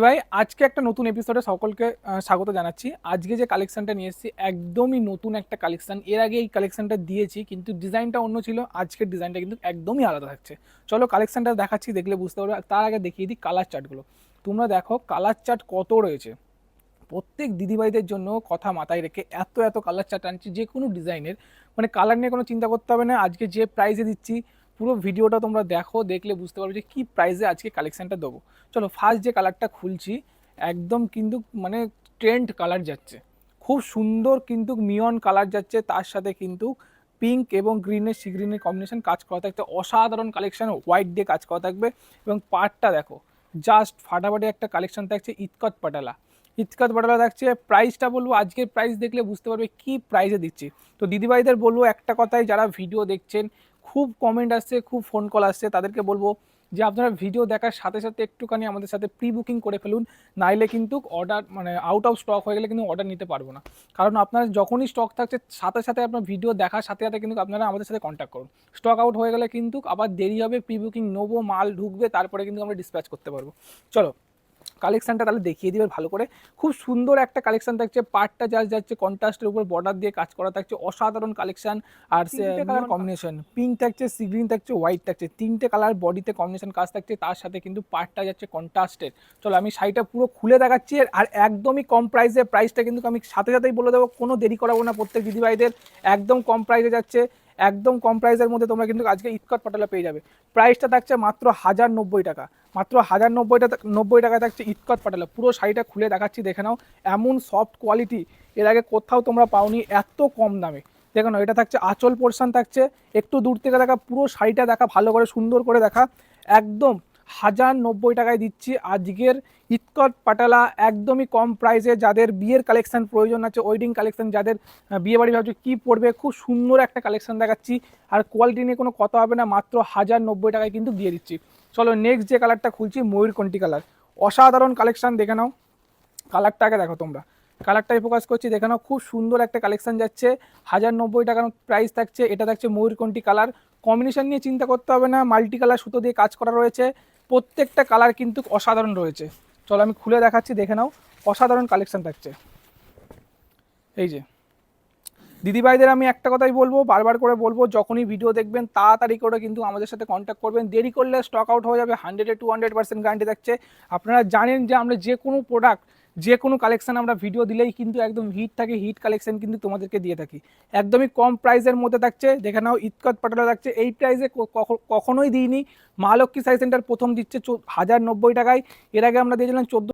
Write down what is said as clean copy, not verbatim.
ভাই আজকে একটা নতুন এপিসোডে সকলকে স্বাগত জানাচ্ছি। আজকে যে কালেকশনটা নিয়ে এসেছি একদমই নতুন একটা কালেকশন। এর আগে এই কালেকশনটা দিয়েছি কিন্তু ডিজাইনটা অন্য ছিল। আজকের ডিজাইনটা কিন্তু একদমই আলাদা থাকছে। চলো কালেকশনটা দেখাচ্ছি, দেখলে বুঝতে পারবে। তার আগে দেখিয়ে দিই কালার চার্টগুলো। তোমরা দেখো কালার চার্ট কত রয়েছে। প্রত্যেক দিদিভাইদের জন্য কথা মাথায় রেখে এত এত কালার চার্ট আনছি, যে কোনো ডিজাইনের। মানে কালার নিয়ে কোনো চিন্তা করতে হবে না। আজকে যে প্রাইসে দিচ্ছি পুরো ভিডিওটা তোমরা দেখো, দেখলে বুঝতে পারবে যে কী প্রাইসে আজকে কালেকশনটা দেবো। চলো ফার্স্ট যে কালারটা খুলছি একদম কিন্তু মানে ট্রেন্ড কালার যাচ্ছে, খুব সুন্দর কিন্তু মিয়ন কালার যাচ্ছে। তার সাথে কিন্তু পিঙ্ক এবং গ্রিনের সি গ্রিনের কম্বিনেশন কাজ করা থাকবে, অসাধারণ কালেকশন। হোয়াইট দিয়ে কাজ করা থাকবে এবং পার্টটা দেখো জাস্ট ফাটাফাটি একটা কালেকশন থাকছে। ইতকত পাটালা, ইতকাত বাটালা থাকছে। প্রাইসটা বলবো, আজকের প্রাইস দেখলে বুঝতে পারবে কি প্রাইসে দিচ্ছি। তো দিদিভাইদের বলবো একটা কথাই, যারা ভিডিও দেখছেন, খুব কমেন্ট আসছে, খুব ফোন কল আসছে, তাদেরকে বলবো যে আপনারা ভিডিও দেখার সাথে সাথে একটুখানি আমাদের সাথে প্রি বুকিং করে ফেলুন। নাইলে কিন্তু অর্ডার মানে আউট অফ স্টক হয়ে গেলে কিন্তু অর্ডার নিতে পারবো না। কারণ আপনার যখনই স্টক থাকছে সাথে সাথে আপনার ভিডিও দেখার সাথে সাথে কিন্তু আপনারা আমাদের সাথে কন্ট্যাক্ট করুন। স্টক আউট হয়ে গেলে কিন্তু আবার দেরি হবে, প্রি বুকিং নেবো, মাল ঢুকবে, তারপরে কিন্তু আমরা ডিসপ্যাচ করতে পারবো। চলো কালেকশনটা তাহলে দেখিয়ে দিবে ভালো করে। খুব সুন্দর একটা কালেকশন থাকছে, পার্টটা জাস্ট যাচ্ছে কন্ট্রাস্টের উপর বর্ডার দিয়ে কাজ করা থাকছে, অসাধারণ কালেকশন। আর তিনটে কালার কম্বিনেশন, পিঙ্ক থাকছে, সি গ্রিন থাকছে, হোয়াইট থাকছে, তিনটে কালার বডিতে কম্বিনেশন কাজ থাকছে। তার সাথে কিন্তু পার্টটা যাচ্ছে কন্ট্রাস্টের। চলো আমি শাড়িটা পুরো খুলে দেখাচ্ছি, আর একদমই কম প্রাইসে। প্রাইসটা কিন্তু আমি সাথে সাথেই বলে দেবো, কোনো দেরি করাবো না। প্রত্যেক দিদিভাইদের একদম কম প্রাইসে যাচ্ছে, একদম কম প্রাইসের মধ্যে তোমরা কিন্তু আজকে ইতকত পাটালা পেয়ে যাবে। প্রাইসটা থাকছে মাত্র 1090 টাকা, মাত্র 1090 টাকা থাকছে ইতকত পাটালা। পুরো শাড়িটা খুলে দেখাচ্ছি, দেখে নাও। এমন সফট কোয়ালিটি এর আগে কোথাও তোমরা পাওনি এত কম দামে। দেখো না, এটা থাকছে আঁচল পোর্শন থাকছে। একটু দূর থেকে দেখা, পুরো শাড়িটা দেখা ভালো করে, সুন্দর করে দেখা। একদম 1090 টাকায় দিচ্ছি আজকের ইতকত পাটালা, একদমই কম প্রাইসে। যাদের বিয়ের কালেকশন প্রয়োজন আছে, ওয়েডিং কালেকশন, যাদের বিয়ে বাড়ি ভাবছে কী পড়বে, খুব সুন্দর একটা কালেকশন দেখাচ্ছি। আর কোয়ালিটি নিয়ে কোনো কথা হবে না, মাত্র 1090 টাকায় কিন্তু দিয়ে দিচ্ছি। চলো নেক্সট যে কালারটা খুলছি, ময়ূরকণ্ঠী কালার। অসাধারণ কালেকশন, দেখে নাও। কালারটাকে দেখো তোমরা, কালারটাই ফোকাস করছি, দেখে নাও। খুব সুন্দর একটা কালেকশন যাচ্ছে, 1090 টাকার প্রাইস থাকছে। এটা থাকছে ময়ূরকণ্ঠী কালার। কম্বিনেশন নিয়ে চিন্তা করতে হবে না, মাল্টি কালার সুতো দিয়ে কাজ করা রয়েছে। প্রত্যেকটা কালার কিন্তু অসাধারণ রয়েছে। চলো আমি খুলে দেখাচ্ছি, দেখে নাও। অসাধারণ কালেকশন থাকছে। এই যে দিদিভাইদের আমি একটা কথাই বলবো, বারবার করে বলবো, যখনই ভিডিও দেখবেন তাড়াতাড়ি করে কিন্তু আমাদের সাথে কন্ট্যাক্ট করবেন। দেরি করলে স্টক আউট হয়ে যাবে। 100-200% গ্যারান্টি থাকছে। আপনারা জানেন যে আমরা যে কোনো প্রোডাক্ট, যে কোনো কালেকশন আমরা ভিডিও দিলেই কিন্তু একদম হিট থাকে, হিট কালেকশন কিন্তু তোমাদেরকে দিয়ে থাকি। একদমই কম প্রাইসের মধ্যে থাকছে, দেখে নাও। ইতকত পাটালা থাকছে, এই প্রাইসে কখনোই দিইনি। মা লক্ষ্মী শাড়ি সেন্টার প্রথম দিচ্ছে 1090 টাকায়। এর আগে আমরা দিয়েছিলাম 14